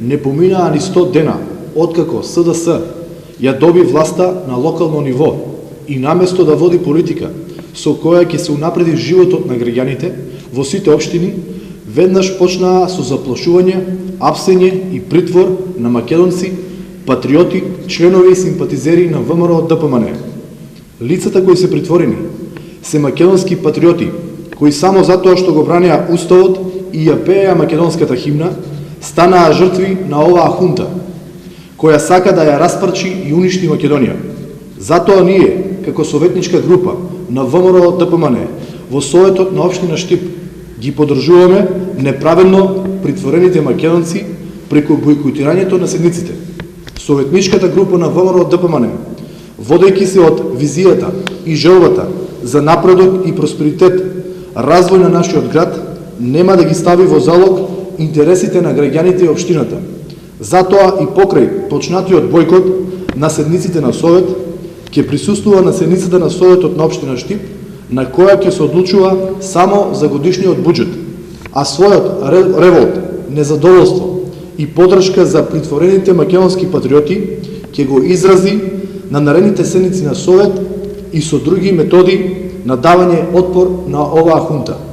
не поминаа ни 100 дена откако СДС ја доби власта на локално ниво и наместо да води политика со која ќе се унапреди животот на граѓаните во сите општини, веднаш почнаа со заплашување, апсење и притвор на македонци, патриоти, членови и симпатизери на ВМРО ДПМН. Лицата кои се притворени се македонски патриоти, кои само затоа што го бранеа уставот и ја пееа македонската химна, станаа жртви на оваа хунта, која сака да ја распарчи и уништи Македонија. Затоа ние, како советничка група на ВМРО ДПМН, во Советот на општина Штип, ги поддржуваме неправедно притворените македонци преку бојкотирањето на седниците. Советничката група на ВМРО ДПМН, водејќи се од визијата и желбата за напредок и просперитет, развој на нашиот град, нема да ги стави во залог интересите на граѓаните и општината. Затоа и покрај почнатиот бојкот на седниците на Совет, ќе присуствува на седницата на Советот на општина Штип, на која ќе се одлучува само за годишниот буџет, а својот револт, незадоволство и поддршка за притворените македонски патриоти ќе го изрази на наредните седници на Совет и со други методи на давање отпор на оваа хунта.